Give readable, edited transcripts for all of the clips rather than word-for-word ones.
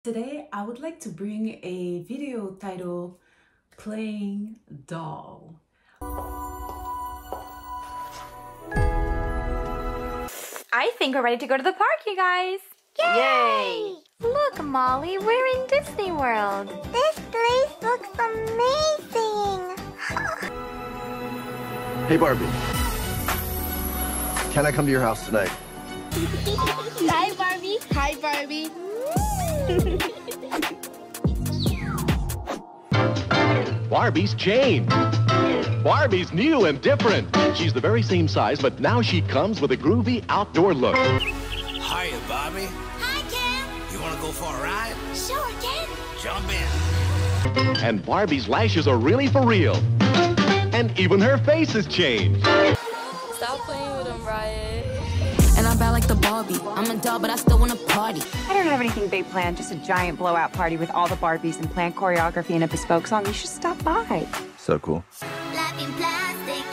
Today, I would like to bring a video titled Playing Doll. I think we're ready to go to the park, you guys. Yay! Look, Molly, we're in Disney World. This place looks amazing! Hey, Barbie. Can I come to your house tonight? Hi, Barbie. Hi, Barbie. Barbie's changed. Barbie's new and different. She's the very same size, but now she comes with a groovy outdoor look. Hiya, Barbie. Hi, Ken. You want to go for a ride? Sure, Ken. Jump in. And Barbie's lashes are really for real. And even her face has changed. Stop playing with him, Riot. And I'm bad like the Barbie. I'm a doll, but I still want to party. I don't have anything big planned, just a giant blowout party with all the Barbies and planned choreography and a bespoke song. You should stop by. So cool. Life in plastic.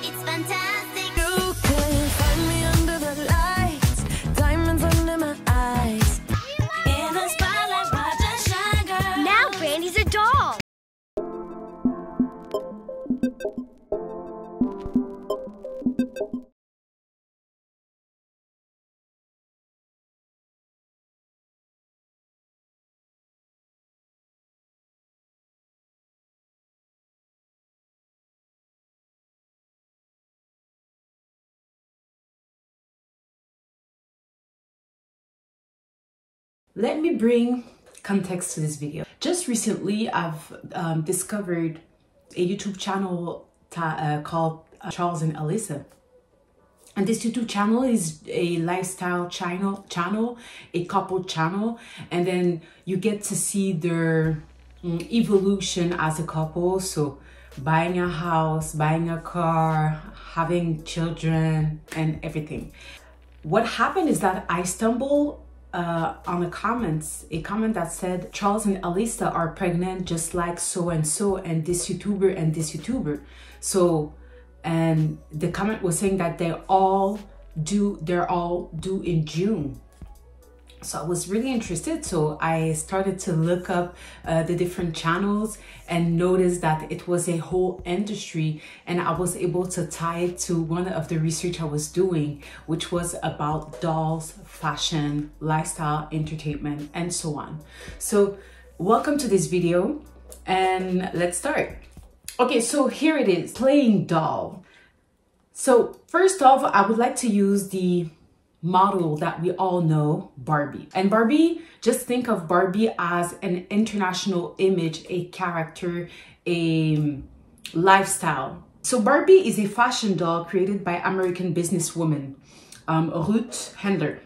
It's fantastic. You can find me under the lights, diamonds under my eyes. In the spotlight, watch a shine, girl. Now Brandy's a doll. Let me bring context to this video. Just recently, I've discovered a YouTube channel called Charles and Alyssa. And this YouTube channel is a lifestyle channel, a couple channel, and then you get to see their evolution as a couple. So buying a house, buying a car, having children, and everything. What happened is that I stumbled on a comment that said Charles and Alyssa are pregnant just like so and so and this YouTuber. So, and the comment was saying that they're all due in June. So I was really interested, so I started to look up the different channels and noticed that it was a whole industry, and I was able to tie it to one of the research I was doing, which was about dolls, fashion, lifestyle, entertainment, and so on. So welcome to this video, and let's start. Okay, so here it is, playing doll. So first off, I would like to use the model that we all know, Barbie. And Barbie, just think of Barbie as an international image, a character, a lifestyle. So Barbie is a fashion doll created by American businesswoman Ruth Handler.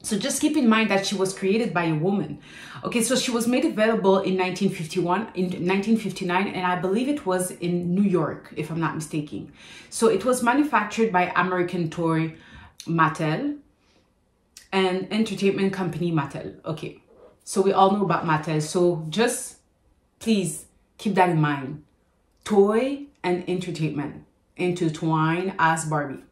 So just keep in mind that she was created by a woman. Okay, so she was made available in 1959, and I believe it was in New York, if I'm not mistaken. So it was manufactured by American toy Mattel and entertainment company Mattel. Okay, so we all know about Mattel, so just please keep that in mind. Toy and entertainment intertwined as Barbie.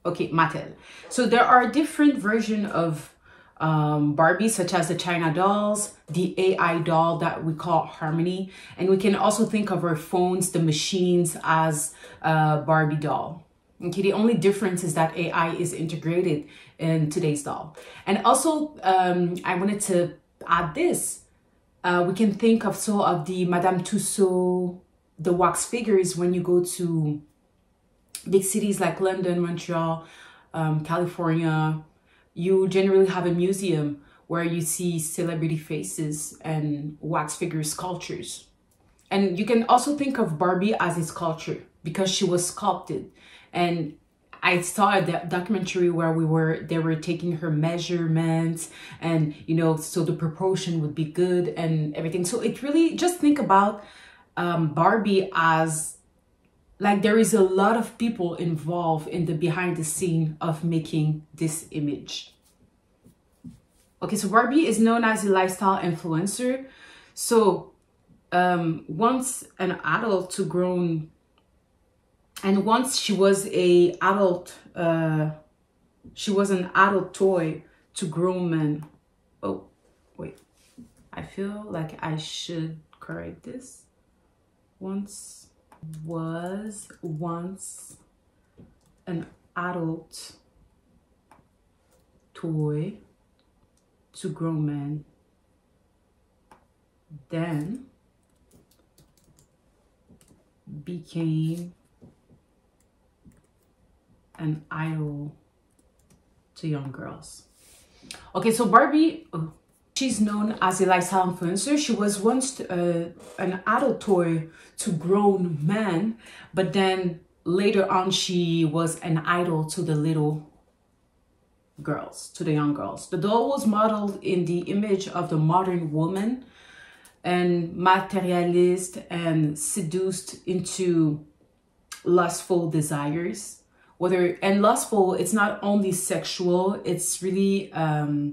Okay, Mattel. So there are different versions of Barbie, such as the China dolls, the AI doll that we call Harmony, and we can also think of our phones, the machines, as Barbie doll. Okay, the only difference is that AI is integrated in today's doll. And also, I wanted to add this. We can think of the Madame Tussauds, the wax figures when you go to big cities like London, Montreal, California. You generally have a museum where you see celebrity faces and wax figure sculptures. And you can also think of Barbie as a sculpture because she was sculpted. And I saw a documentary where they were taking her measurements, and so the proportion would be good and everything. So it really, just think about Barbie as like there is a lot of people involved in the behind the scene of making this image. Okay, so Barbie is known as a lifestyle influencer. So once an adult to grown, and once she was an adult toy to grown men. Oh, wait. feel like I should correct this. Was once an adult toy to grown men, then became an idol to young girls. Okay, so Barbie, she's known as a lifestyle influencer. She was once an adult toy to grown men, but then later on she was an idol to the little girls, to the young girls. The doll was modeled in the image of the modern woman and materialist and seduced into lustful desires. And lustful, it's not only sexual, it's really a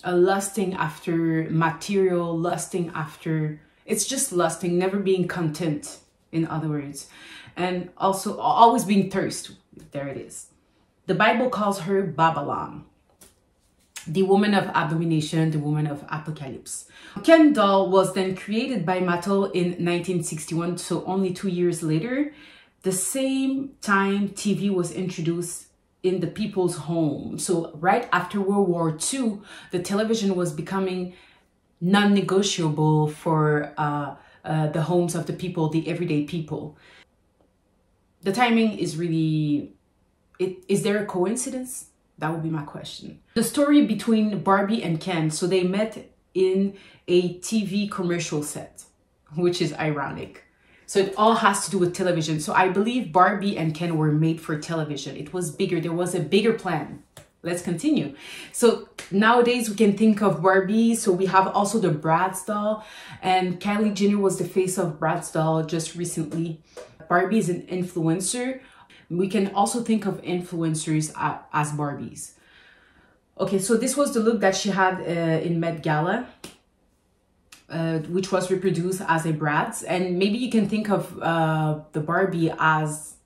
lusting after material, lusting after, it's just lusting, never being content, in other words. And also always being thirst. There it is. The Bible calls her Babylon, the woman of abomination, the woman of apocalypse. Ken doll was then created by Mattel in 1961, so only 2 years later. The same time TV was introduced in the people's home. So right after World War II, the television was becoming non-negotiable for the homes of the people, the everyday people. The timing is really, is there a coincidence? That would be my question. The story between Barbie and Ken, so they met in a TV commercial set, which is ironic. So it all has to do with television. So I believe Barbie and Ken were made for television. It was bigger. There was a bigger plan. Let's continue. So nowadays we can think of Barbie. So we have also the Bratz doll, and Kylie Jenner was the face of Bratz doll just recently. Barbie is an influencer. We can also think of influencers as Barbies. Okay, so this was the look that she had in Met Gala, which was reproduced as a Bratz. And maybe you can think of the Barbie as,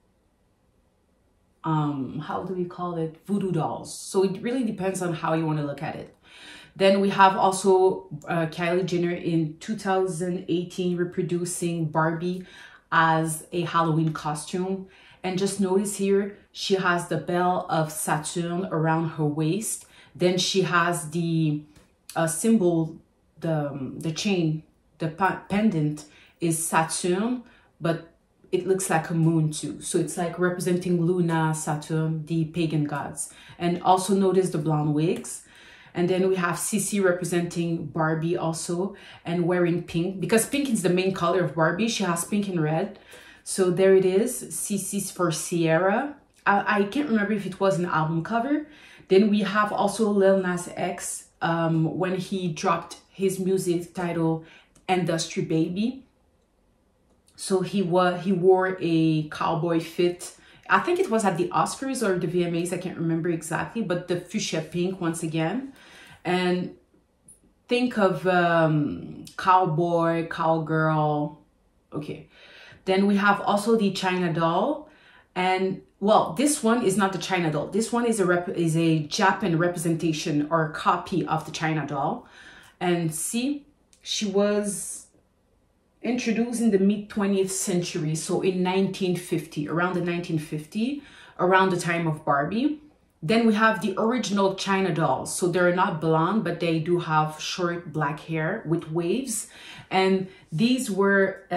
how do we call it? Voodoo dolls. So it really depends on how you want to look at it. Then we have also Kylie Jenner in 2018 reproducing Barbie as a Halloween costume. And just notice here, she has the bell of Saturn around her waist. Then she has the symbol, the chain, the pendant is Saturn, but it looks like a moon too. So it's like representing Luna, Saturn, the pagan gods. And also notice the blonde wigs. And then we have Cece representing Barbie also, and wearing pink, because pink is the main color of Barbie. She has pink and red. So there it is, Cece's for Sierra. I can't remember if it was an album cover. Then we have also Lil Nas X when he dropped his music title Industry Baby. So he wore a cowboy fit. I think it was at the Oscars or the VMAs, I can't remember exactly, but the fuchsia pink once again. And think of cowboy, cowgirl, okay. Then we have also the China doll, and well, this one is not the China doll. This one is a Japan representation or copy of the China doll. And see, she was introduced in the mid-20th century, so in 1950, around the 1950, around the time of Barbie. Then we have the original China dolls. So they're not blonde, but they do have short black hair with waves. And these were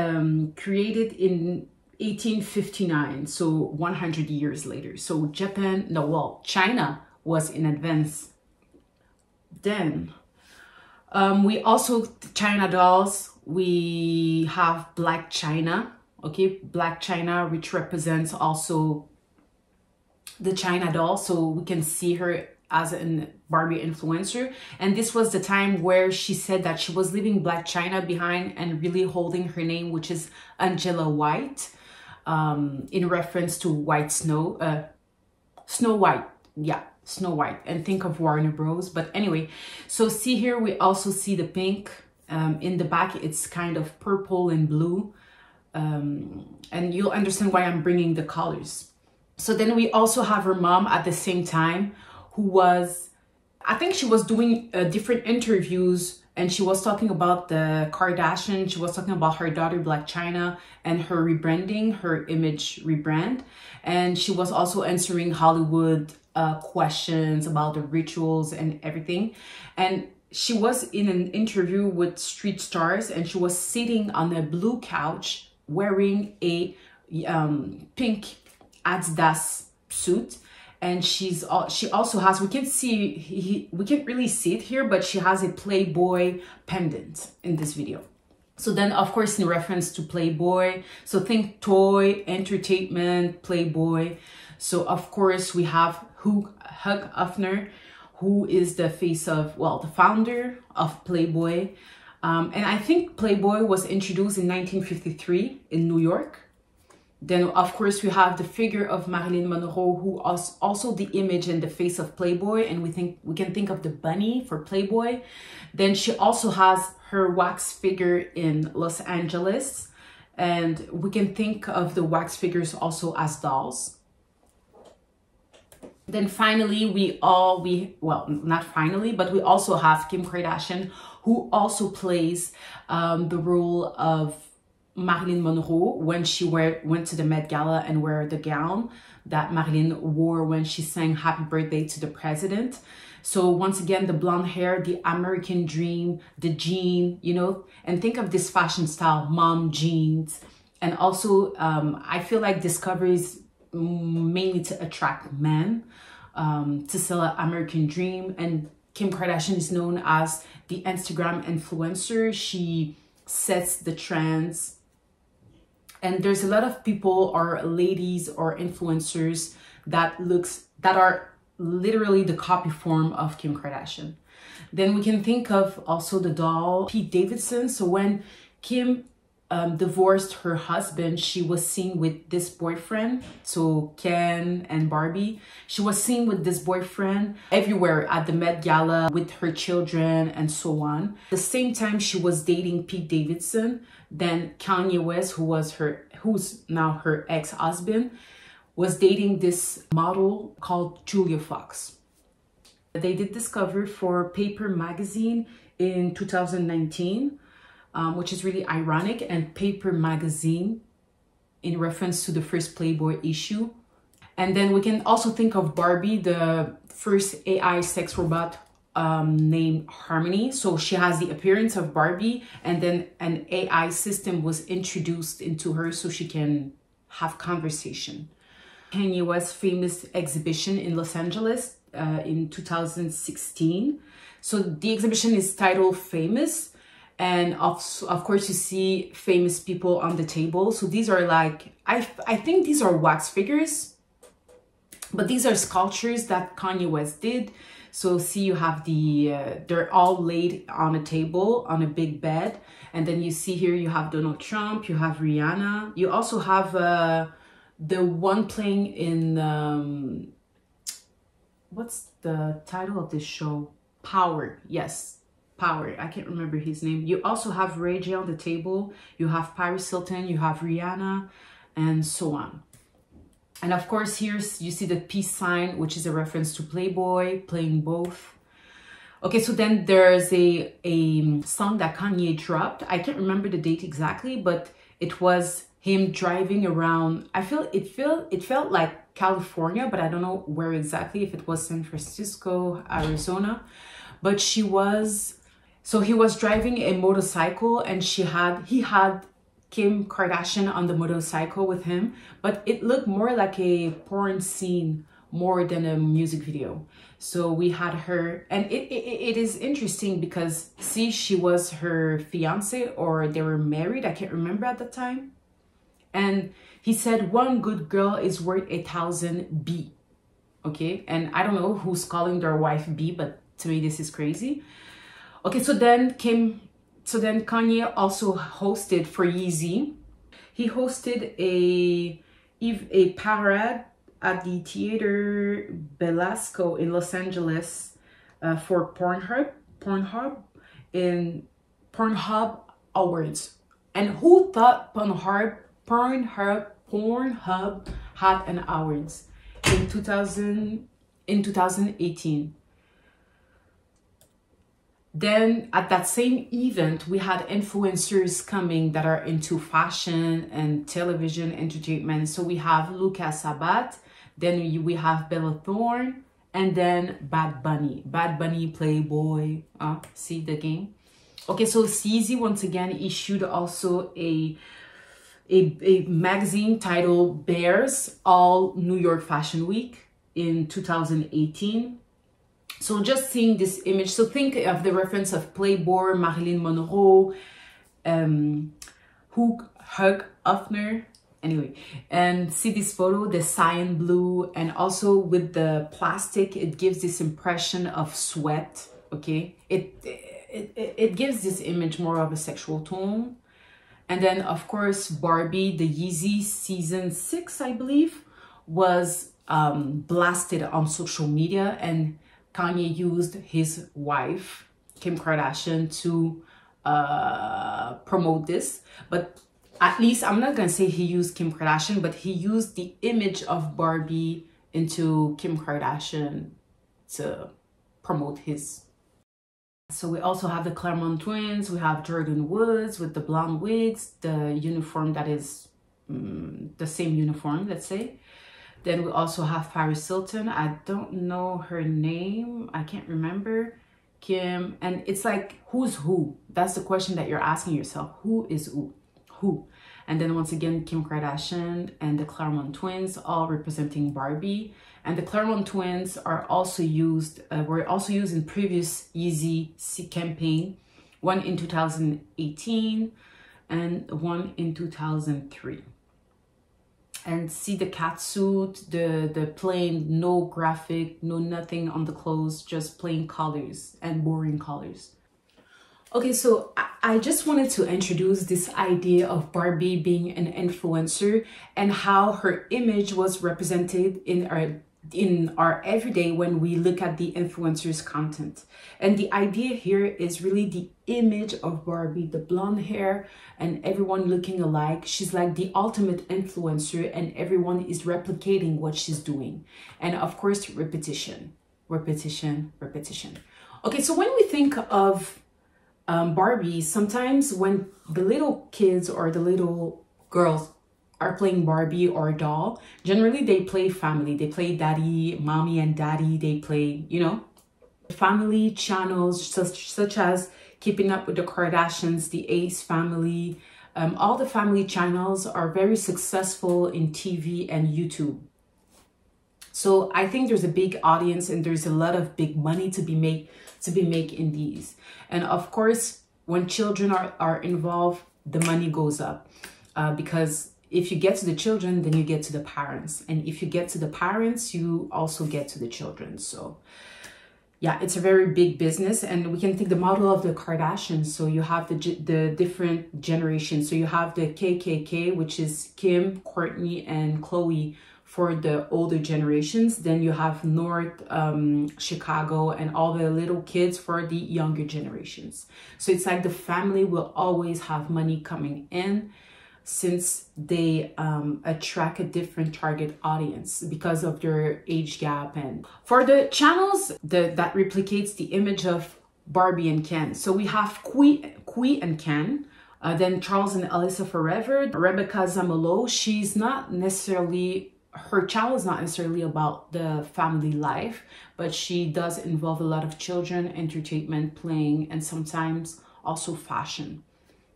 created in 1859, so 100 years later. So China was in advance. Then we also, China dolls, we have Black China, okay? Black China, which represents also the China doll, so we can see her as a Barbie influencer. And this was the time where she said that she was leaving Black China behind and really holding her name, which is Angela White, in reference to White Snow, Snow White, yeah, Snow White, and think of Warner Bros. But anyway, so see here, we also see the pink. In the back, it's kind of purple and blue, and you'll understand why I'm bringing the colors. So then we also have her mom at the same time, who was, I think she was doing different interviews and she was talking about the Kardashian. She was talking about her daughter Black China and her rebranding, her image rebrand. And she was also answering Hollywood questions about the rituals and everything. And she was in an interview with Street Stars, and she was sitting on a blue couch wearing a pink Adidas suit. And she also has, we can't really see it here, but she has a Playboy pendant in this video. So then, of course, in reference to Playboy, so think toy, entertainment, Playboy. So of course we have Hugh Hefner, who is the face of, well, the founder of Playboy. And I think Playboy was introduced in 1953 in New York. Then, of course, we have the figure of Marilyn Monroe, who was also the image and the face of Playboy. And we can think of the bunny for Playboy. Then she also has her wax figure in Los Angeles. And we can think of the wax figures also as dolls. Then finally, well, not finally, but we also have Kim Kardashian, who also plays the role of Marilyn Monroe when she went to the Met Gala and wear the gown that Marilyn wore when she sang Happy Birthday to the President. So once again, the blonde hair, the American dream, the jean, you know, and think of this fashion style, mom jeans. And also, I feel like Discovery is mainly to attract men, to sell an American dream. And Kim Kardashian is known as the Instagram influencer. She sets the trends. And there's a lot of people or ladies or influencers that are literally the copy form of Kim Kardashian. Then we can think of also the doll Pete Davidson. So when Kim divorced her husband, she was seen with this boyfriend. So Ken and Barbie, she was seen with this boyfriend everywhere at the Met Gala with her children and so on. At the same time she was dating Pete Davidson, then Kanye West, who's now her ex-husband, was dating this model called Julia Fox. They did this cover for Paper magazine in 2019. Which is really ironic, and Paper magazine in reference to the first Playboy issue. And then we can also think of Barbie, the first AI sex robot named Harmony. So she has the appearance of Barbie, and then an AI system was introduced into her so she can have conversation. Kanye West's famous exhibition in Los Angeles in 2016. So the exhibition is titled Famous. And of course, you see famous people on the table. So these are like, I think these are wax figures, but these are sculptures that Kanye West did. So see, you have they're all laid on a table, on a big bed. And then you see here, you have Donald Trump, you have Rihanna. You also have the one playing in, what's the title of this show? Power, yes. Power, I can't remember his name. You also have Ray J on the table. You have Paris Hilton, you have Rihanna, and so on. And of course, here you see the peace sign, which is a reference to Playboy, playing both. Okay, so then there's a song that Kanye dropped. I can't remember the date exactly, but it was him driving around. It felt like California, but I don't know where exactly, if it was San Francisco, Arizona. But he was driving a motorcycle, and he had Kim Kardashian on the motorcycle with him, but it looked more like a porn scene more than a music video. So we had her, and it is interesting because, see, she was her fiance, or they were married, I can't remember at the time. And he said, one good girl is worth 1,000 B. Okay, and I don't know who's calling their wife B, but to me this is crazy. Okay, so then Kanye also hosted for Yeezy. He hosted a parade at the Theater Belasco in Los Angeles for Pornhub Awards. And who thought Pornhub had an awards in 2018? Then at that same event, we had influencers coming that are into fashion and television entertainment. So we have Lucas Sabat, then we have Bella Thorne, and then Bad Bunny. Bad Bunny, Playboy, see the game? Okay, so CZ once again issued also a magazine titled Bears All New York Fashion Week in 2018. So just seeing this image, so think of the reference of Playboy, Marilyn Monroe, Hugh Hefner, anyway, and see this photo, the cyan blue, and also with the plastic, it gives this impression of sweat, okay? It gives this image more of a sexual tone. And then, of course, Barbie, the Yeezy season 6, I believe, was blasted on social media, and Kanye used his wife, Kim Kardashian, to promote this. But at least, I'm not going to say he used Kim Kardashian, but he used the image of Barbie into Kim Kardashian to promote his. So we also have the Claremont twins. We have Jordan Woods with the blonde wigs, the uniform that is the same uniform, let's say. Then we also have Paris Hilton. I don't know her name. I can't remember. Kim. And it's like, who's who? That's the question that you're asking yourself. Who is who? Who? And then once again, Kim Kardashian and the Claremont twins, all representing Barbie. And the Claremont twins are also used, were also used in previous Yeezy campaign. One in 2018 and one in 2003. And see the cat suit, the plain, no graphic, no nothing on the clothes, just plain colors and boring colors. Okay, so I just wanted to introduce this idea of Barbie being an influencer and how her image was represented in our everyday when we look at the influencer's content. And the idea here is really the image of Barbie, the blonde hair and everyone looking alike. She's like the ultimate influencer and everyone is replicating what she's doing. And of course, repetition, repetition, repetition. Okay, so when we think of Barbie, sometimes when the little kids or the little girls are playing Barbie or doll, generally they play family. They play daddy, mommy and daddy. They play, you know, family channels such as Keeping Up with the Kardashians, the Ace family. All the family channels are very successful in TV and YouTube. So I think there's a big audience and there's a lot of big money to be made in these. And of course, when children are involved, the money goes up because if you get to the children, then you get to the parents. And if you get to the parents, you also get to the children. So yeah, it's a very big business. And we can take the model of the Kardashians. So you have the different generations. So you have the KKK, which is Kim, Kourtney, and Khloe for the older generations. Then you have North, Chicago, and all the little kids for the younger generations. So it's like the family will always have money coming in, since they attract a different target audience because of their age gap. And for the channels that replicates the image of Barbie and Ken, so we have Qui and Ken, then Charles and Alyssa Forever, Rebecca Zamolo. She's not necessarily, her channel is not necessarily about the family life, but she does involve a lot of children, entertainment, playing, and sometimes also fashion.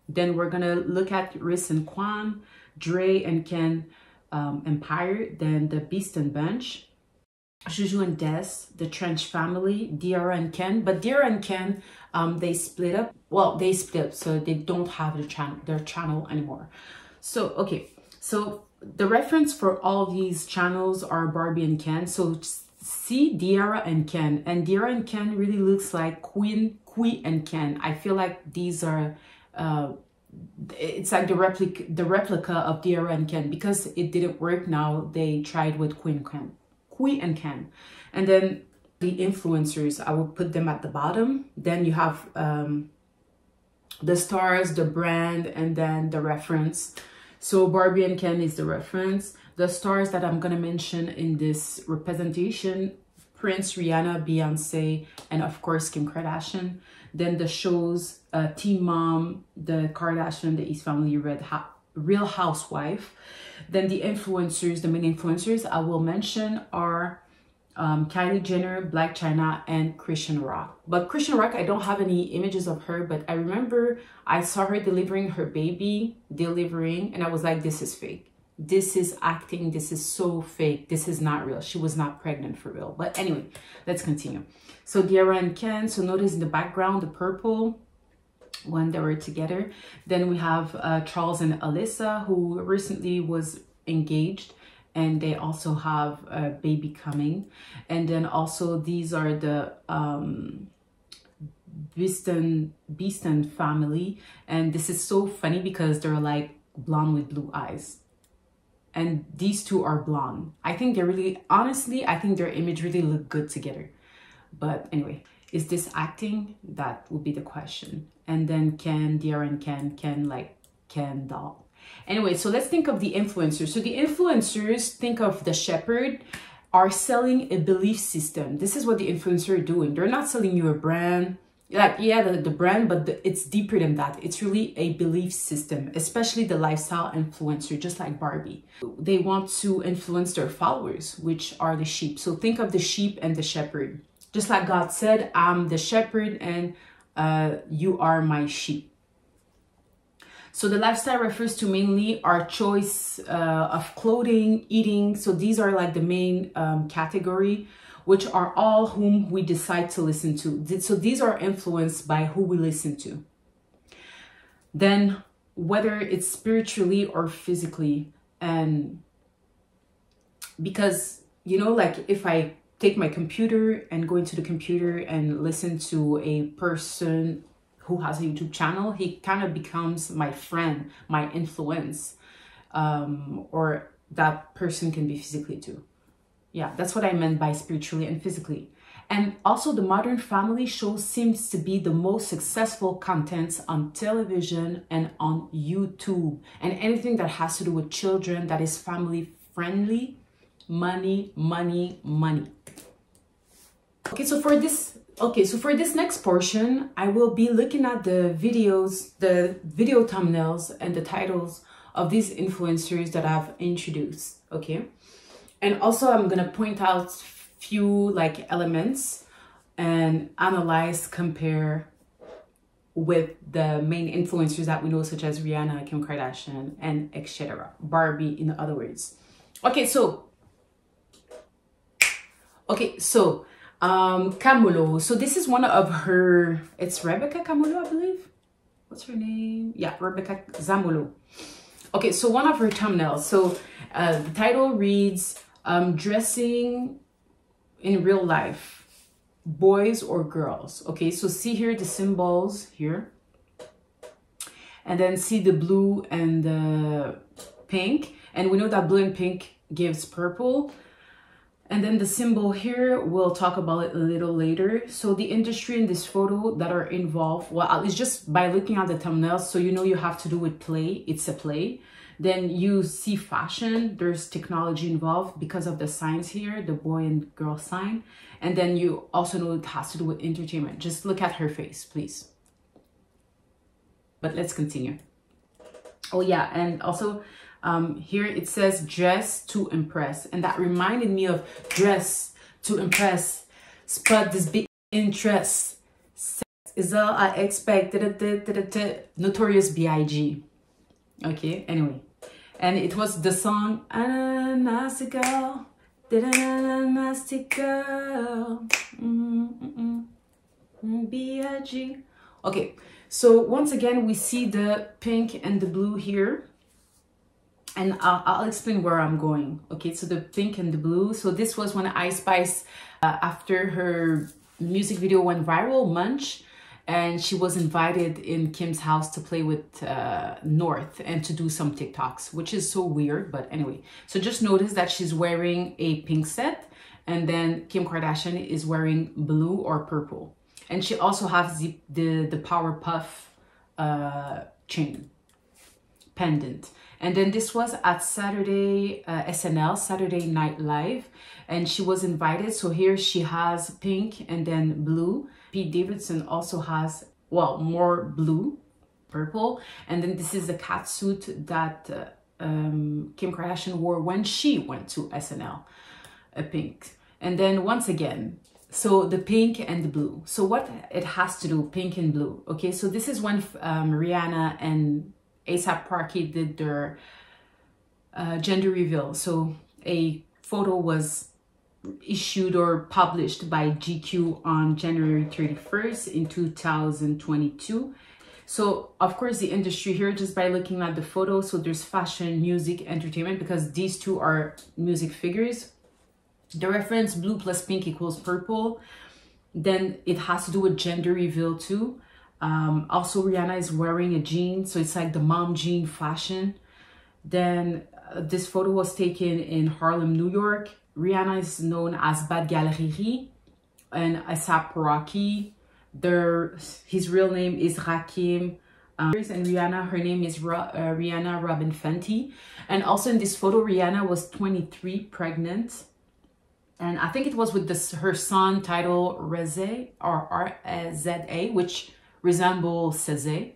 Then we're gonna look at Riss and Quan, Dre and Ken Empire, then the Beast and Bunch, Juju and Des, the Trench family, Diarra and Ken. But Diarra and Ken, they split up. Well, they split up, so they don't have their channel anymore. So, okay, so the reference for all these channels are Barbie and Ken. So see Diarra and Ken. And Diarra and Ken really looks like Qui and Ken. I feel like these are... it's like the replica of Diarra and Ken. Because it didn't work now, they tried with Qui and Ken. And then the influencers, I will put them at the bottom. Then you have the stars, the brand, and then the reference. So Barbie and Ken is the reference. The stars that I'm gonna mention in this representation: Prince, Rihanna, Beyonce, and of course Kim Kardashian. Then the shows Teen Mom, The Kardashian, The East Family, Real Housewife. Then the influencers, the main influencers I will mention are Kylie Jenner, Black China, and Christian Rock. But Christian Rock, I don't have any images of her, but I remember I saw her delivering her baby, and I was like, this is fake. This is acting. This is so fake. This is not real. She was not pregnant for real. But anyway, let's continue. So Diarra and Ken, so notice in the background, the purple, when they were together. Then we have Charles and Alyssa, who recently was engaged, and they also have a baby coming. And then also these are the Beeston family, and this is so funny because they're like blonde with blue eyes, and these two are blonde. I think they're really, honestly, I think their image really look good together. But anyway, is this acting? That would be the question. And then Ken, Diarra and Ken like Ken doll. Anyway, so let's think of the influencers. So the influencers, think of the shepherd, are selling a belief system. This is what the influencers are doing. They're not selling you a brand. Like, yeah, the brand, but it's deeper than that. It's really a belief system, especially the lifestyle influencer, just like Barbie. They want to influence their followers, which are the sheep. So think of the sheep and the shepherd. Just like God said, I'm the shepherd and you are my sheep. So the lifestyle refers to mainly our choice of clothing, eating. So these are like the main category, which are all whom we decide to listen to. So these are influenced by who we listen to. Then whether it's spiritually or physically, and because, you know, like if I take my computer and go into the computer and listen to a person who has a YouTube channel, he kind of becomes my friend, my influence, or that person can be physically too. Yeah, that's what I meant by spiritually and physically. And also the modern family show seems to be the most successful content on television and on YouTube. And anything that has to do with children that is family friendly, money, money, money. Okay, so for this next portion, I will be looking at the videos, the video thumbnails and the titles of these influencers that I've introduced, okay? And also I'm gonna point out few like elements and analyze, compare with the main influencers that we know, such as Rihanna, Kim Kardashian, and etc. Barbie, in other words. Okay, so Camulo. So this is one of her, it's Rebecca Camulo, I believe. What's her name? Yeah, Rebecca Zamulo. Okay, so one of her thumbnails. So the title reads, dressing in real life, boys or girls. Okay, so see here the symbols here. And then see the blue and the pink. And we know that blue and pink gives purple. And then the symbol here, we'll talk about it a little later. So the industry in this photo that are involved, well, it's just by looking at the thumbnails, so you know you have to do with play. It's a play. Then you see fashion, there's technology involved because of the signs here, the boy and girl sign. And then you also know it has to do with entertainment. Just look at her face, please. But let's continue. Oh yeah, and also here it says dress to impress, and that reminded me of dress to impress, spot this big interest, sex is all I expect, Notorious B.I.G. Okay, anyway, and it was the song Nasty Girl, Nasty Girl, B.I.G. Okay, so once again we see the pink and the blue here. And I'll explain where I'm going. Okay, so the pink and the blue. So this was when Ice Spice, after her music video went viral, Munch, and she was invited in Kim's house to play with North and to do some TikToks, which is so weird, but anyway. So just notice that she's wearing a pink set, and then Kim Kardashian is wearing blue or purple. And she also has the Powerpuff chain, pendant. And then this was at Saturday, SNL, Saturday Night Live, and she was invited. So here she has pink and then blue, Pete Davidson also has, well, more blue, purple. And then this is the cat suit that Kim Kardashian wore when she went to SNL, a pink. And then once again, so the pink and the blue. So what it has to do, pink and blue. Okay, so this is when Rihanna and A$AP Rocky did their gender reveal. So a photo was issued or published by GQ on January 31st in 2022. So of course the industry here, just by looking at the photo, so there's fashion, music, entertainment, because these two are music figures. The reference blue plus pink equals purple. Then it has to do with gender reveal too. Also Rihanna is wearing a jean, so it's like the mom jean fashion. Then this photo was taken in Harlem, New York. Rihanna is known as Bad Galerie, and A$AP Rocky, his real name is Rakim. And Rihanna, her name is Rihanna Robin Fenty. And also in this photo, Rihanna was 23, pregnant. And I think it was with her son titled Reze, or R-Z-A, which resembles Ceze.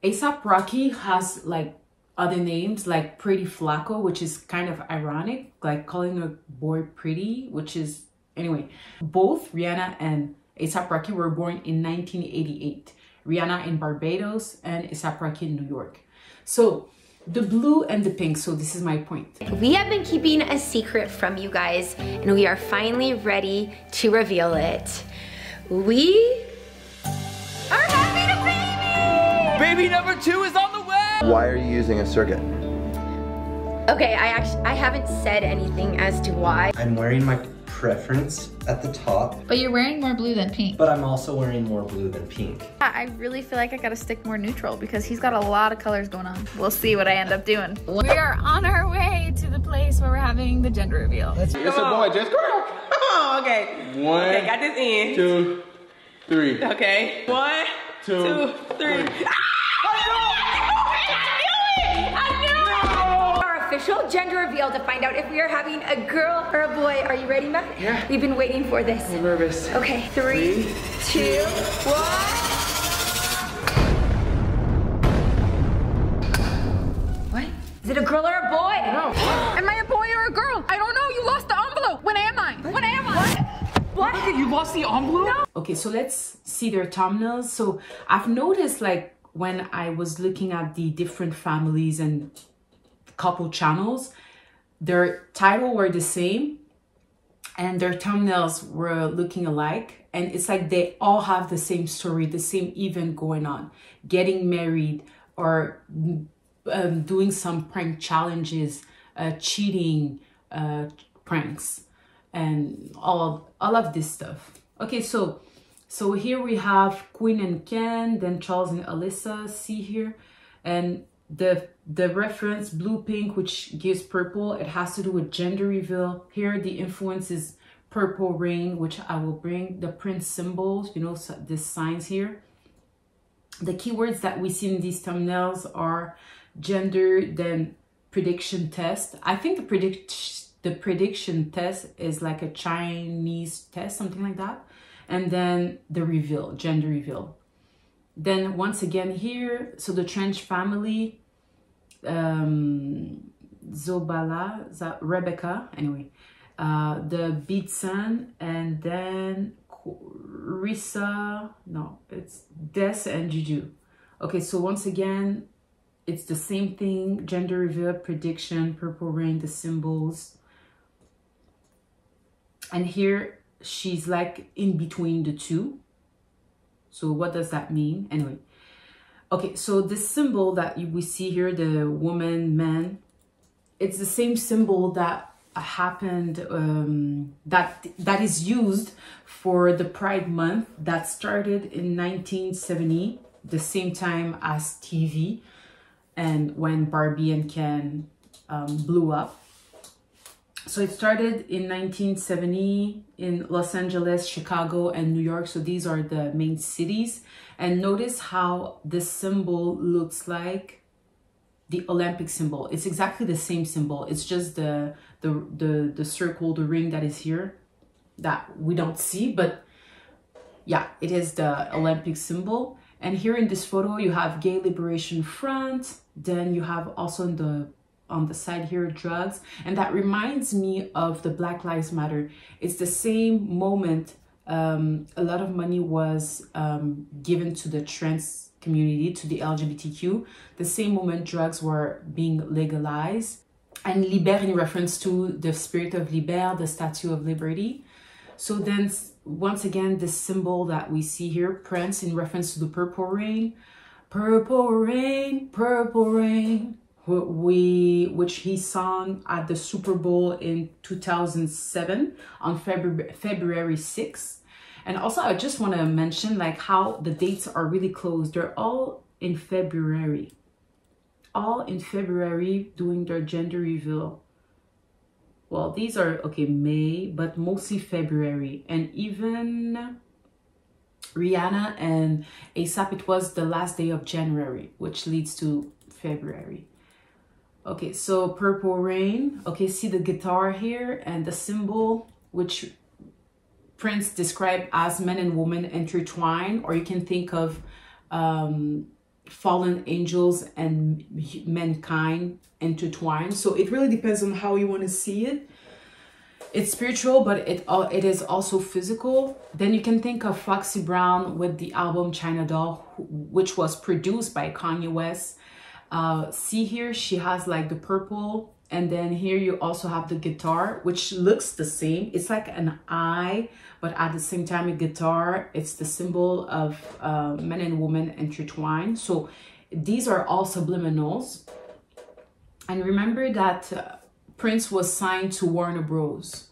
A$AP Rocky has like other names like Pretty Flacco, which is kind of ironic, like calling a boy pretty, which is, anyway. Both Rihanna and A$AP Rocky were born in 1988. Rihanna in Barbados and A$AP Rocky in New York. So the blue and the pink, so this is my point. We have been keeping a secret from you guys, and we are finally ready to reveal it. We are having a baby! Baby number 2 is on the way! Why are you using a surrogate? Okay, I haven't said anything as to why. I'm wearing my preference at the top. But you're wearing more blue than pink. But I'm also wearing more blue than pink. I really feel like I gotta stick more neutral because he's got a lot of colors going on. We'll see what I end up doing. We are on our way to the place where we're having the gender reveal. It's a boy, just girl. Oh, okay. 1, okay, got this in. 2, 3. Okay. 1, 2, 3. Official gender reveal to find out if we are having a girl or a boy. Are you ready, Matt? Yeah. We've been waiting for this. I'm nervous. Okay, 3, 2, 1. What? Is it a girl or a boy? No. Am I a boy or a girl? I don't know. You lost the envelope. When am I? When am I? What? Okay, you lost the envelope? No. Okay, so let's see their thumbnails. So I've noticed, like, when I was looking at the different families and couple channels, their title were the same and their thumbnails were looking alike, and it's like they all have the same story, the same event going on, getting married or doing some prank challenges, cheating pranks, and all of this stuff. Okay, so here we have Queen and Ken, then Charles and Alyssa, see here, and the reference blue pink, which gives purple, it has to do with gender reveal. Here the influence is purple rain, which I will bring. The Prince symbols, you know, so these signs here. The keywords that we see in these thumbnails are gender, then prediction test. I think the prediction test is like a Chinese test, something like that. And then the reveal, gender reveal. Then once again here, so the Trench family, Zobala, Rebecca, anyway, the Beatson, and then Risa, no, it's Des and Juju. Okay, so once again, it's the same thing, gender reveal, prediction, purple rain, the symbols. And here, she's like in between the two. So what does that mean? Anyway, okay, so this symbol that we see here, the woman, man, it's the same symbol that happened, that is used for the Pride Month that started in 1970, the same time as TV, and when Barbie and Ken blew up. So it started in 1970 in Los Angeles, Chicago, and New York. So these are the main cities. And notice how this symbol looks like the Olympic symbol. It's exactly the same symbol. It's just the circle, the ring that is here that we don't see. But Yeah, it is the Olympic symbol. And here in this photo, you have Gay Liberation Front. Then you have also on the side here, drugs. And that reminds me of the Black Lives Matter. It's the same moment a lot of money was given to the trans community, to the LGBTQ. The same moment drugs were being legalized. And Liber in reference to the spirit of Liber, the Statue of Liberty. So then, once again, the symbol that we see here, Prince, in reference to the purple rain. Purple rain, purple rain, which he sang at the Super Bowl in 2007 on February 6th. And also, I just want to mention like how the dates are really close. They're all in February. All in February doing their gender reveal. Well, these are, okay, May, but mostly February. And even Rihanna and ASAP, it was the last day of January, which leads to February. Okay, so Purple Rain. Okay, see the guitar here and the symbol, which Prince described as men and women intertwined, or you can think of fallen angels and mankind intertwined. So it really depends on how you want to see it. It's spiritual, but it is also physical. Then you can think of Foxy Brown with the album China Doll, which was produced by Kanye West. See here, she has like the purple, and then here you also have the guitar, which looks the same. It's like an eye, but at the same time a guitar. It's the symbol of men and women intertwined. So these are all subliminals. And remember that Prince was signed to Warner Bros.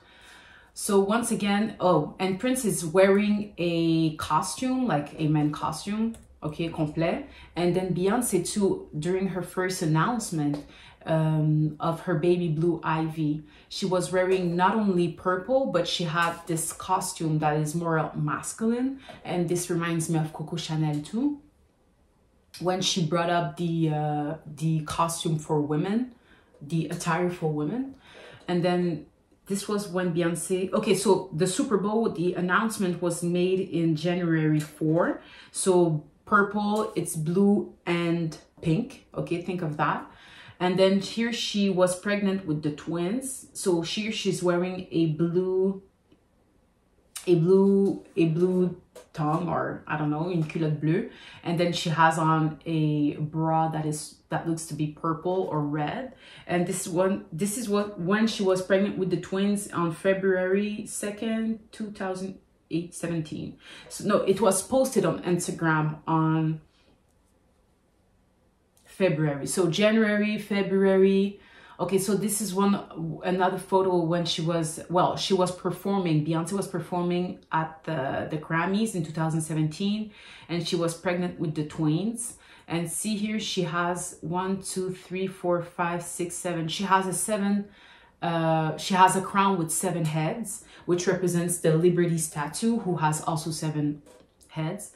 So once again, oh, and Prince is wearing a costume, like a man costume, okay, complet. And then Beyonce too, during her first announcement of her baby Blue Ivy, she was wearing not only purple, but she had this costume that is more masculine. And this reminds me of Coco Chanel too, when she brought up the costume for women, the attire for women. And then this was when Beyonce, okay, so the Super Bowl, the announcement was made in January 4. So purple, it's blue and pink, okay, think of that. And then here she was pregnant with the twins. So here she's wearing a blue tongue, or I don't know, une culotte bleue. And then she has on a bra that looks to be purple or red. And this is when she was pregnant with the twins on February 2nd, 2017. So no, it was posted on Instagram on February. So January, February. Okay, so this is another photo when she was performing. Beyonce was performing at the Grammys in 2017, and she was pregnant with the twins. And see here, she has 1, 2, 3, 4, 5, 6, 7. She has she has a crown with 7 heads, which represents the Liberty statue, who has also 7 heads.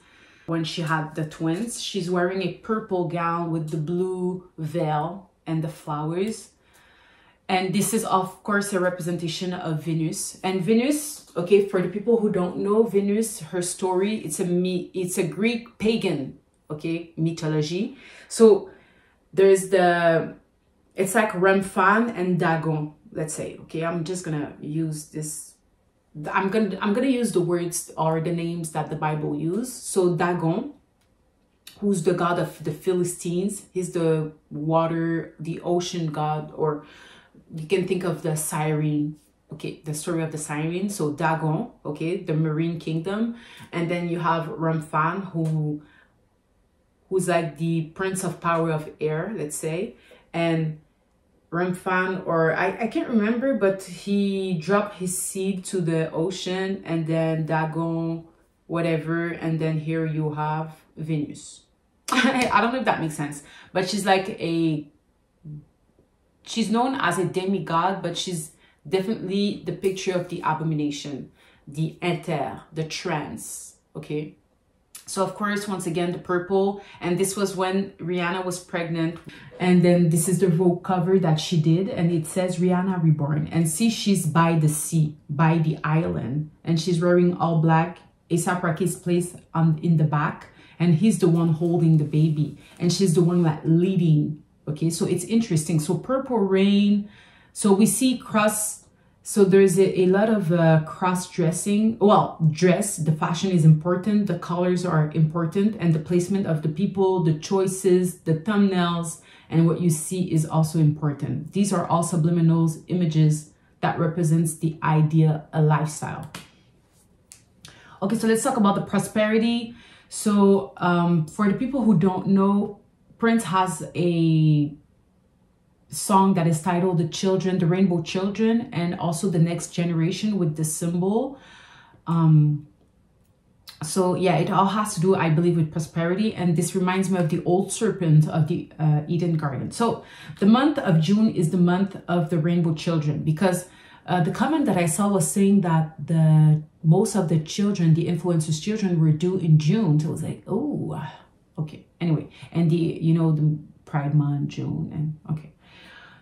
When she had the twins, she's wearing a purple gown with the blue veil and the flowers. And this is, of course, a representation of Venus. And Venus, okay, for the people who don't know Venus, her story, it's a Greek pagan, okay, mythology. So there's it's like Remphan and Dagon, let's say, okay. I'm just gonna use this. I'm gonna use the words or the names that the Bible uses. So Dagon, who's the god of the Philistines, he's the water, the ocean god, or you can think of the siren, okay, the story of the siren. So Dagon, okay, the marine kingdom. And then you have Remphan, who's like the prince of power of air, let's say. And Remphan, or I can't remember, but he dropped his seed to the ocean, and then Dagon, whatever, and then here you have Venus. I don't know if that makes sense, but she's like she's known as a demigod, but she's definitely the picture of the abomination, the ether, the trance, okay? So of course, once again, the purple, and this was when Rihanna was pregnant. And then this is the Vogue cover that she did, and it says Rihanna Reborn. And see, she's by the sea, by the island, and she's wearing all black A$AP Rocky is placed in the back, and he's the one holding the baby, and she's the one like leading. Okay, so it's interesting. So Purple Rain, so we see cross, so there's a lot of cross-dressing. Well, dress, the fashion is important, the colors are important, and the placement of the people, the choices, the thumbnails, and what you see is also important. These are all subliminals, images that represents the idea, a lifestyle. Okay, so let's talk about the prosperity. So for the people who don't know, Prince has a song that is titled The Children, the Rainbow Children, and also The Next Generation with the symbol. So yeah, it all has to do, I believe, with prosperity. And this reminds me of the old serpent of the Eden Garden. So the month of June is the month of the Rainbow Children, because the comment that I saw was saying that most of the children, the influencers' children, were due in June. So it was like, oh, okay. Anyway, and the Pride Month, June, and okay.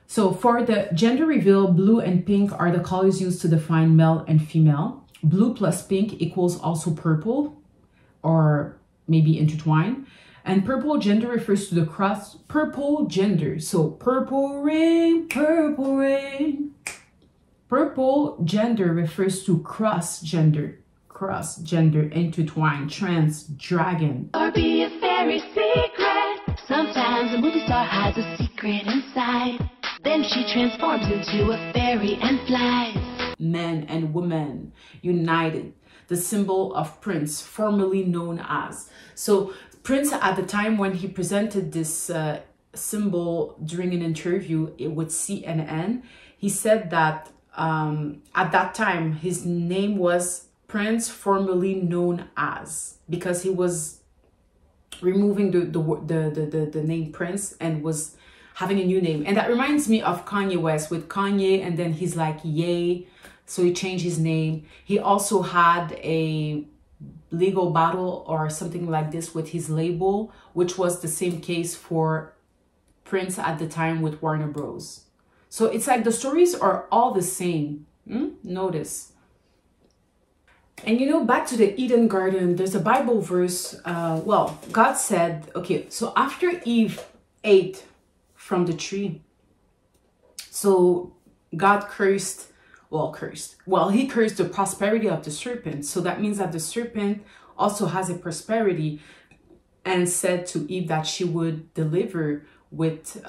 So for the gender reveal, blue and pink are the colors used to define male and female. Blue plus pink equals also purple, or maybe intertwine. And purple gender refers to the cross purple gender. So purple rain, purple rain. Purple gender refers to cross gender, intertwine, trans, dragon. Or be a fairy secret. Sometimes a movie star has a secret inside. Then she transforms into a fairy and flies. Men and women united, the symbol of Prince, formerly known as. So Prince, at the time when he presented this symbol during an interview with CNN, he said that at that time his name was Prince, formerly known as, because he was removing the name Prince and was having a new name. And that reminds me of Kanye West with Kanye, and then he's like Ye, so he changed his name. He also had a legal battle or something like this with his label, which was the same case for Prince at the time with Warner Bros. So it's like the stories are all the same. Notice. And back to the Eden Garden, there's a Bible verse. Well, God said, okay, so after Eve ate from the tree, so God cursed the prosperity of the serpent. So that means that the serpent also has a prosperity, and said to Eve that she would deliver with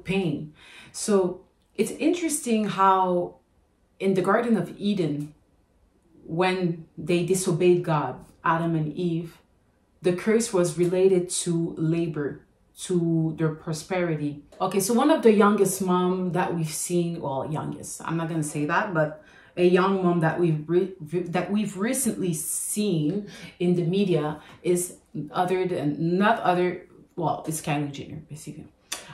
pain. So it's interesting how in the Garden of Eden, when they disobeyed God, Adam and Eve, the curse was related to labor, to their prosperity. Okay, so one of the youngest mom that we've seen, well, youngest, I'm not gonna say that, but a young mom that we've recently seen in the media is it's Kylie Jenner, basically.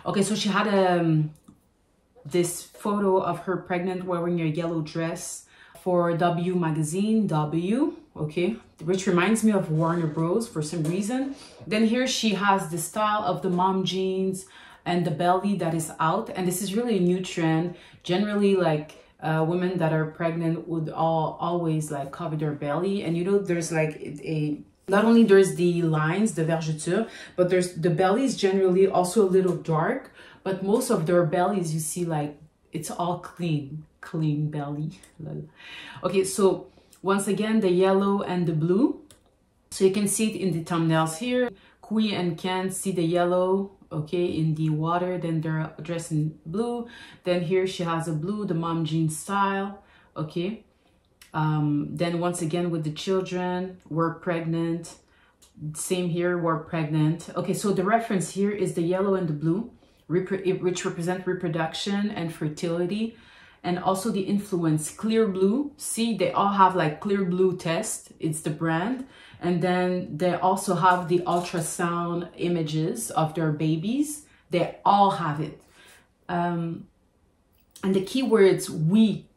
Okay, so she had this photo of her pregnant, wearing a yellow dress for W magazine, okay, which reminds me of Warner Bros for some reason. Then here she has the style of the mom jeans and the belly that is out, and this is really a new trend. Generally, like women that are pregnant would always like cover their belly, and there's like not only there's the lines, the vergeture, but there's the belly is generally also a little dark, but most of their bellies you see like it's all clean belly. Okay, so once again, the yellow and the blue. So you can see it in the thumbnails here. Kui and Ken see the yellow, okay, in the water. Then they're dressed in blue. Then here she has a blue, the mom jean style, okay. Then once again with the children, we're pregnant. Same here, we're pregnant. Okay, so the reference here is the yellow and the blue, which represent reproduction and fertility. And also the influence, clear blue. See, they all have like clear blue test. It's the brand. And then they also have the ultrasound images of their babies. They all have it. And the keywords, we.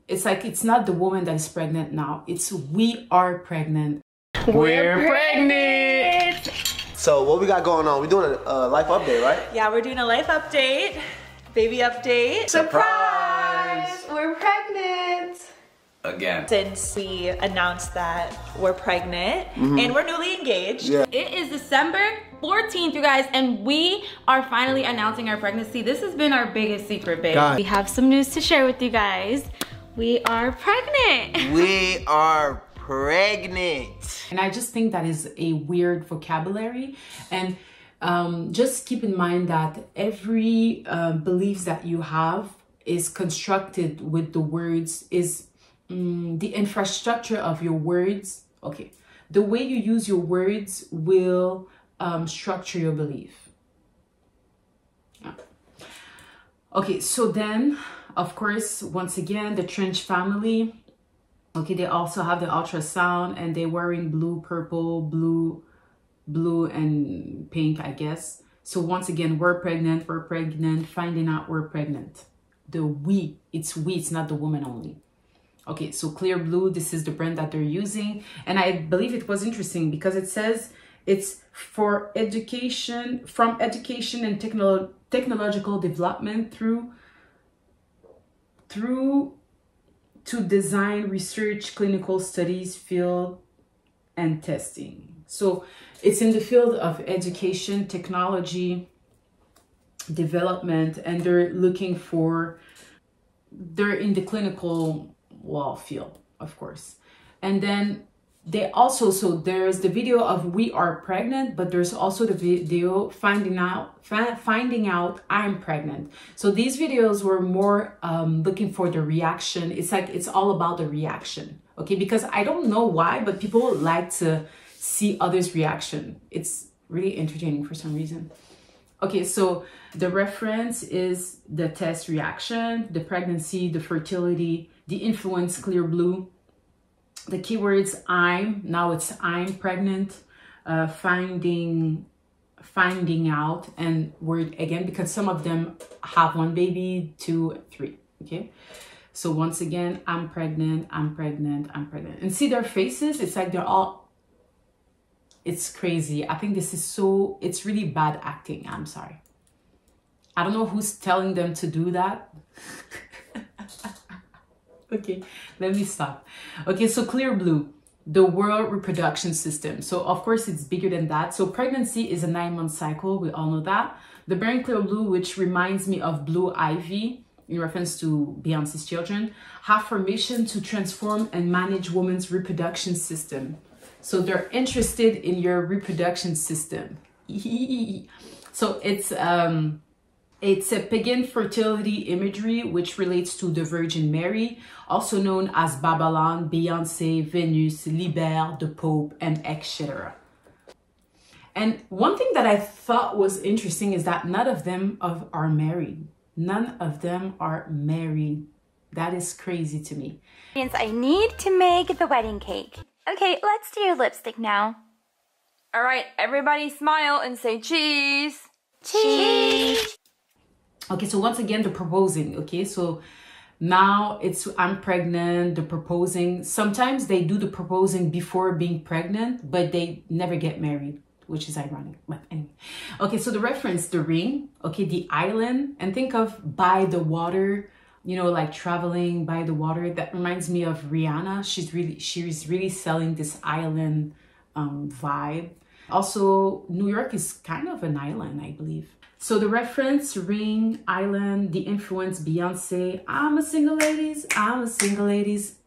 It's like, it's not the woman that is pregnant now. It's we are pregnant. We're pregnant. So what we got going on? We're doing a life update, right? Yeah, we're doing a life update. Baby update. Surprise! We're pregnant. again. Since we announced that we're pregnant and we're newly engaged. It is December 14th, you guys, and we are finally announcing our pregnancy. This has been our biggest secret, babe. God. We have some news to share with you guys. We are pregnant. We are pregnant. And I just think that is a weird vocabulary. And just keep in mind that every beliefs that you have is constructed with the words, is the infrastructure of your words. Okay, the way you use your words will structure your belief. Okay, so then, of course, once again, the Trench family. Okay, they also have the ultrasound, and they're wearing blue, purple, blue, and pink, I guess. So once again, we're pregnant, finding out we're pregnant. The we, it's not the woman only. Okay, so clear blue, this is the brand that they're using. And I believe it was interesting because it says it's for education, from education and technological development through to design, research, clinical studies, field, and testing. So it's in the field of education, technology, development, and they're in the clinical field, of course. And then they also, so there's the video of we are pregnant, but there's also the video finding out I'm pregnant. So these videos were more looking for the reaction. It's like, it's all about the reaction. Okay, because I don't know why, but people like to see others' reaction. It's really entertaining for some reason. Okay, so the reference is the test reaction, the pregnancy, the fertility, the influence, clear blue, the keywords I'm pregnant, finding out, and word again, because some of them have 1 baby, 2, 3. Okay, so once again, I'm pregnant. And see their faces, it's like they're all, it's crazy. I think this is it's really bad acting. I'm sorry. I don't know who's telling them to do that. Okay, let me stop. Okay, so clear blue, the World Reproduction System. So of course it's bigger than that. So pregnancy is a 9-month cycle. We all know that. The burnt clear blue, which reminds me of Blue Ivy in reference to Beyonce's children, have formation to transform and manage women's reproduction system. So they're interested in your reproduction system. So it's a pagan fertility imagery which relates to the Virgin Mary, also known as Babylon, Beyonce, Venus, Liber, the Pope, and etc. And one thing that I thought was interesting is that none of them are married. None of them are married. That is crazy to me. I need to make the wedding cake. Okay, let's do your lipstick now. All right, everybody smile and say cheese. Cheese. Okay, so once again, the proposing. Okay, so now it's I'm pregnant, the proposing. Sometimes they do the proposing before being pregnant, but they never get married, which is ironic. But anyway. Okay, so the reference, the ring, okay, the island, and think of by the water, you know, like traveling by the water. That reminds me of Rihanna. She's really selling this island vibe. Also, New York is kind of an island, I believe. So the reference, ring, island, the influence, Beyonce, I'm a single ladies,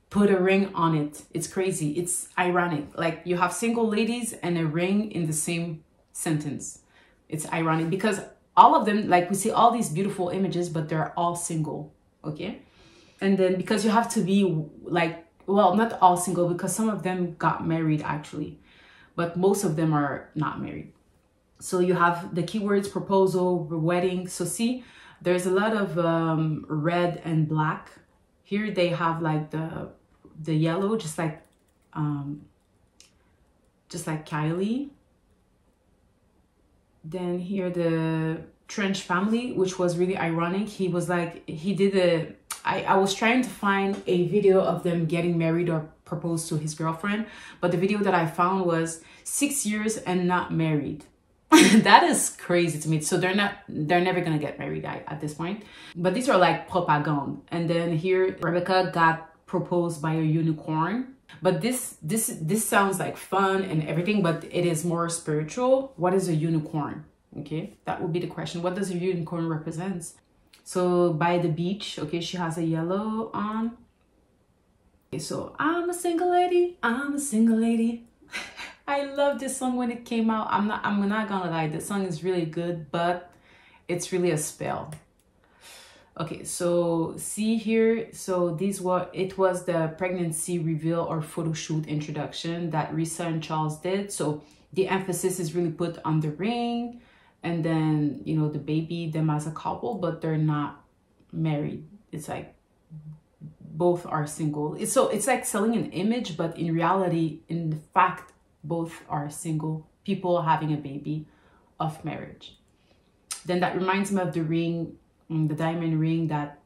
put a ring on it. It's crazy. It's ironic. Like you have single ladies and a ring in the same sentence. It's ironic because all of them, like we see all these beautiful images, but they're all single. Okay. And then because you have to be like, well, not all single because some of them got married actually, but most of them are not married. So you have the keywords, proposal, wedding. So see, there's a lot of red and black. Here they have like the yellow, just like Kylie. Then here the Trench family, which was really ironic. He was like, he did I was trying to find a video of them getting married or proposed to his girlfriend, but the video that I found was 6 years and not married. That is crazy to me. So they're never gonna get married at this point. But these are like propaganda. And then here Rebecca got proposed by a unicorn. But this sounds like fun and everything, but it is more spiritual. What is a unicorn? Okay, that would be the question. What does a unicorn represent? So by the beach, okay, she has a yellow on. Okay, so I'm a single lady, I'm a single lady. I love this song when it came out. I'm not gonna lie, this song is really good, but it's really a spell. Okay, so see here, so it was the pregnancy reveal or photo shoot introduction that Risa and Charles did. So the emphasis is really put on the ring, and then, you know, the baby, them as a couple, but they're not married. It's like both are single. It's like selling an image, but in reality, in fact, both are single people having a baby of marriage. Then that reminds me of the ring, the diamond ring that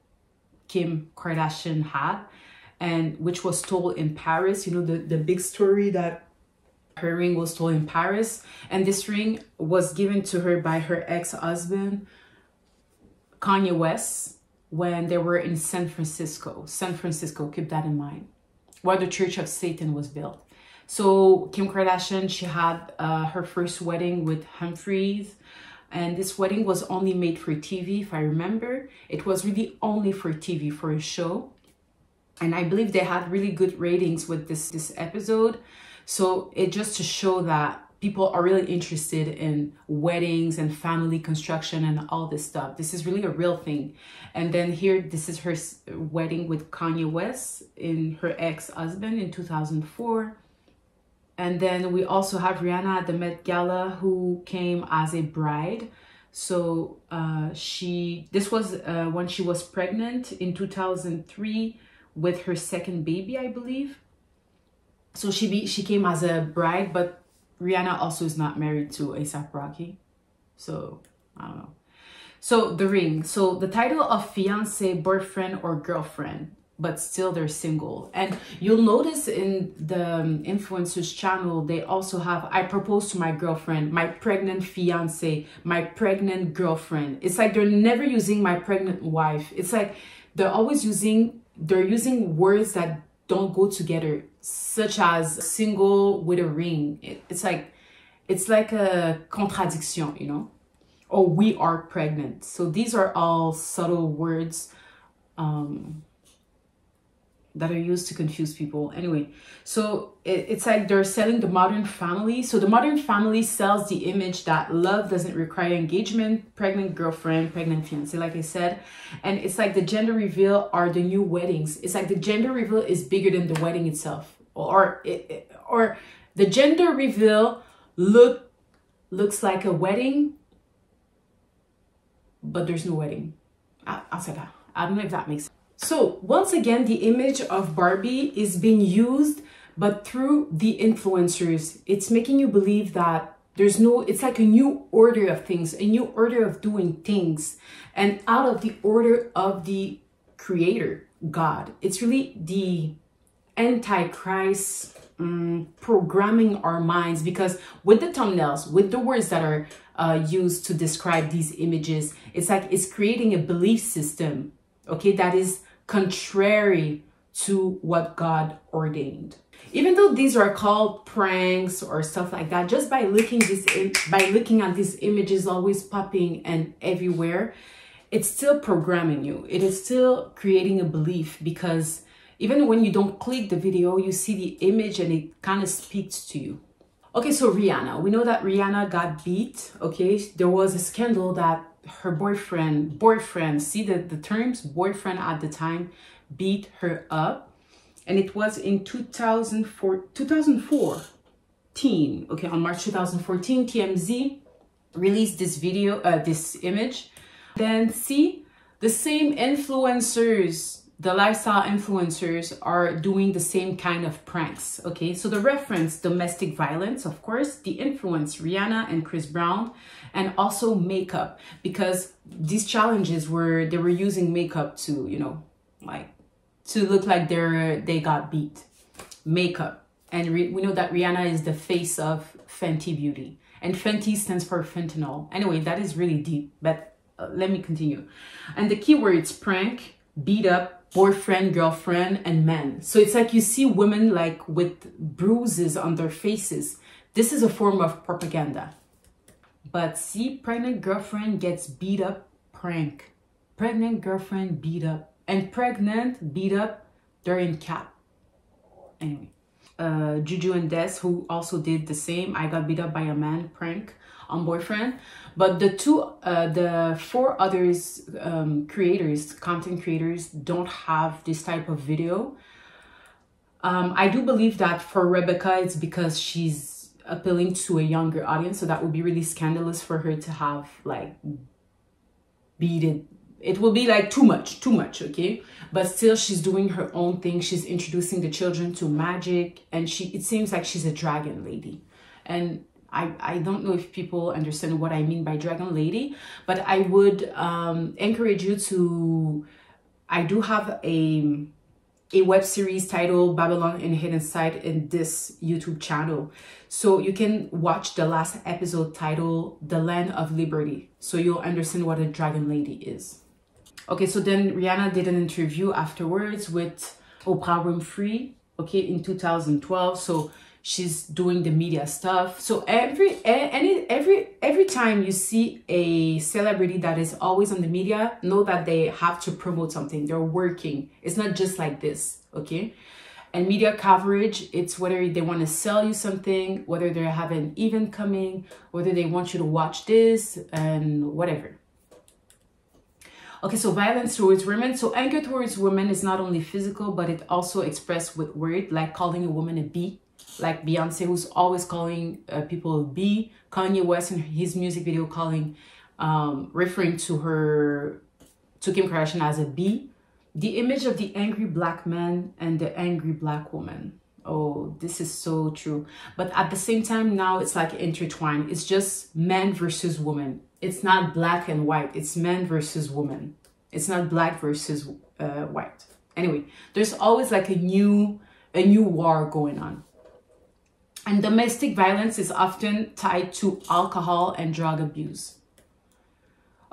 Kim Kardashian had, and which was told in Paris. You know, the big story that her ring was told in Paris, and this ring was given to her by her ex-husband Kanye West when they were in San Francisco, keep that in mind, where the Church of Satan was built. So Kim Kardashian, she had her first wedding with Humphries, and this wedding was only made for TV, if I remember. It was really only for TV, for a show. And I believe they had really good ratings with this episode. So it just to show that people are really interested in weddings and family construction and all this stuff. This is really a real thing. And then here, this is her wedding with Kanye West, in her ex-husband in 2004. And then we also have Rihanna at the Met Gala, who came as a bride. So this was when she was pregnant in 2003 with her second baby, I believe. So she came as a bride, but Rihanna also is not married to A$AP Rocky. So I don't know. So the ring. So the title of fiance, boyfriend, or girlfriend, but still they're single. And you'll notice in the influencers channel, they also have, I proposed to my girlfriend, my pregnant fiance, my pregnant girlfriend. It's like they're never using my pregnant wife. It's like they're using words that don't go together, such as single with a ring. It's like a contradiction, you know, or we are pregnant. So these are all subtle words that are used to confuse people. Anyway, so it's like they're selling the modern family. So the modern family sells the image that love doesn't require engagement, pregnant girlfriend, pregnant fiance, like I said. And it's like the gender reveal are the new weddings. It's like the gender reveal is bigger than the wedding itself. Or the gender reveal looks like a wedding, but there's no wedding. I'll say that. I don't know if that makes sense. So once again, the image of Barbie is being used, but through the influencers. It's making you believe that it's like a new order of things, a new order of doing things, and out of the order of the creator, God. It's really the Antichrist programming our minds, because with the thumbnails, with the words that are used to describe these images, it's like it's creating a belief system, okay, that is contrary to what God ordained. Even though these are called pranks or stuff like that, just by looking at these images always popping and everywhere, it's still programming you. It is still creating a belief, because even when you don't click the video, you see the image and it kind of speaks to you. Okay, so Rihanna, we know that Rihanna got beat. Okay, there was a scandal that her boyfriend, see the terms, boyfriend at the time, beat her up. And it was in 2014, okay, on March 2014, TMZ released this video, this image. Then see, the same influencers, the lifestyle influencers, are doing the same kind of pranks, okay? So the reference, domestic violence, of course, the influence, Rihanna and Chris Brown, and also makeup, because these challenges they were using makeup to, you know, like, to look like they got beat. Makeup. And we know that Rihanna is the face of Fenty Beauty, and Fenty stands for fentanyl. Anyway, that is really deep, but let me continue. And the keywords: prank, beat up, boyfriend, girlfriend, and men. So it's like you see women like with bruises on their faces. This is a form of propaganda. But see, pregnant girlfriend gets beat up, prank. Pregnant girlfriend beat up. And pregnant, beat up, they're in cap. Anyway. Juju and Des, who also did the same. I got beat up by a man, prank on boyfriend. But the 4 others creators, content creators, don't have this type of video. I do believe that for Rebecca, it's because she's appealing to a younger audience, so that would be really scandalous for her to have like beat it. It will be like too much, okay? But still, she's doing her own thing. She's introducing the children to magic, and it seems like she's a dragon lady. And I don't know if people understand what I mean by dragon lady, but I would encourage you to, I do have a web series titled Babylon in Hidden Side in this YouTube channel. So you can watch the last episode titled The Land of Liberty. So you'll understand what a dragon lady is. Okay, so then Rihanna did an interview afterwards with Oprah Winfrey, okay, in 2012. So she's doing the media stuff. So every time you see a celebrity that is always on the media, know that they have to promote something. They're working. It's not just like this, okay? And media coverage, it's whether they want to sell you something, whether they have an event coming, whether they want you to watch this, and whatever. Okay, so violence towards women. So anger towards women is not only physical, but it also expressed with words, like calling a woman a B. Like Beyonce, who's always calling people a B. Kanye West in his music video referring to Kim Kardashian as a B. The image of the angry black man and the angry black woman. Oh, this is so true. But at the same time, now it's like intertwined. It's just man versus woman. It's not black and white. It's man versus woman. It's not black versus white. Anyway, there's always like a new war going on. And domestic violence is often tied to alcohol and drug abuse.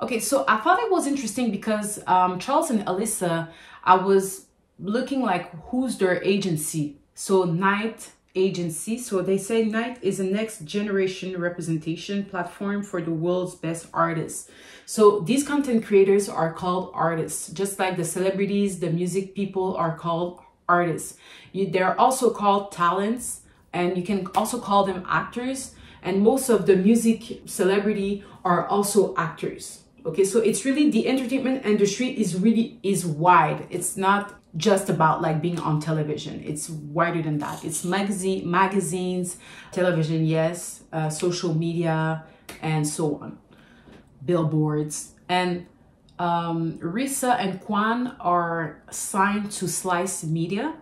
Okay, so I thought it was interesting because Charles and Alyssa, I was looking like who's their agency. So Night Agency. So they say Night is a next generation representation platform for the world's best artists. So these content creators are called artists, just like the celebrities, the music people are called artists. They're also called talents. And you can also call them actors. And most of the music celebrity are also actors. Okay, so it's really, the entertainment industry is wide. It's not just about like being on television. It's wider than that. It's magazines, television, yes, social media, and so on. Billboards. And Risa and Kwan are signed to Slice Media.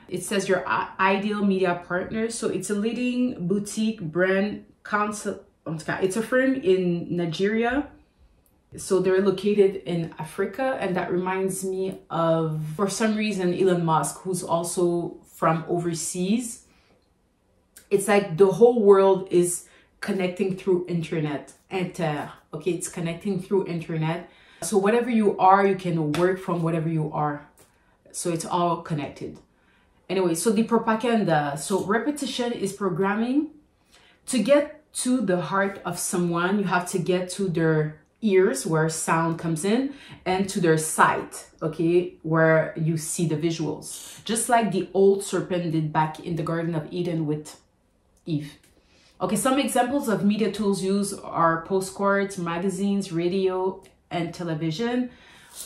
It says your ideal media partner. So it's a leading boutique brand concept. It's a firm in Nigeria. So they're located in Africa. And that reminds me of, for some reason, Elon Musk, who's also from overseas. It's like the whole world is connecting through internet. Okay, it's connecting through internet. So whatever you are, you can work from whatever you are. So it's all connected. Anyway, so the propaganda. So repetition is programming. To get to the heart of someone, you have to get to their ears, where sound comes in, and to their sight, okay, where you see the visuals. Just like the old serpent did back in the Garden of Eden with Eve. Okay, some examples of media tools used are postcards, magazines, radio, and television,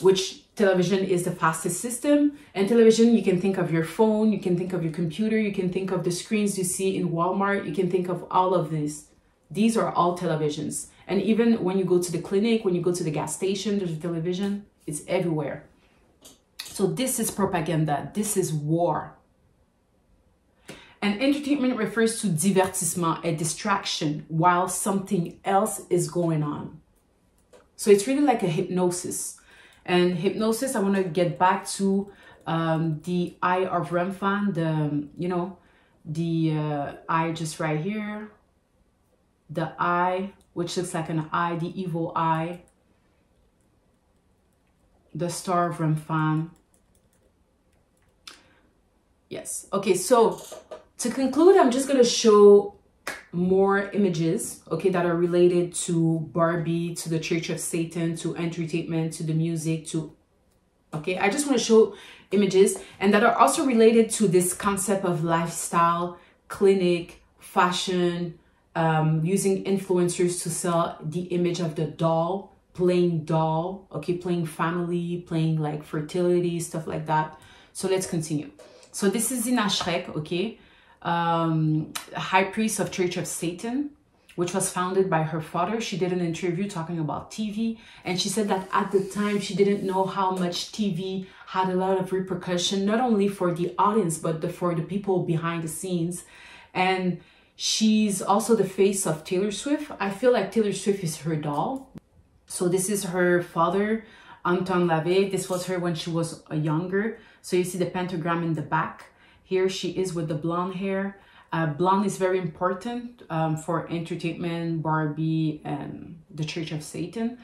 which television is the fastest system. And television, you can think of your phone, you can think of your computer, you can think of the screens you see in Walmart, you can think of all of this. These are all televisions. And even when you go to the clinic, when you go to the gas station, there's a television. It's everywhere. So this is propaganda. This is war. And entertainment refers to divertissement, a distraction, while something else is going on. So it's really like a hypnosis. And hypnosis, I want to get back to the eye of REM fan, the eye just right here, the eye, which looks like an eye, the evil eye, the star of REM fan, Yes. Okay, so to conclude, I'm just gonna show more images, okay, that are related to Barbie, to the Church of Satan, to entertainment, to the music, to, okay, I just want to show images and that are also related to this concept of lifestyle, clinic, fashion, using influencers to sell the image of the doll, playing doll, okay, playing family, playing like fertility, stuff like that. So let's continue. So this is Zina Shrek, okay, high priest of Church of Satan, which was founded by her father. She did an interview talking about TV, and she said that at the time she didn't know how much TV had a lot of repercussion, not only for the audience but for the people behind the scenes. And she's also the face of Taylor Swift. I feel like Taylor Swift is her doll. So this is her father, Anton LaVey. This was her when she was younger. So you see the pentagram in the back. Here she is with the blonde hair. Blonde is very important for entertainment, Barbie, and the Church of Satan.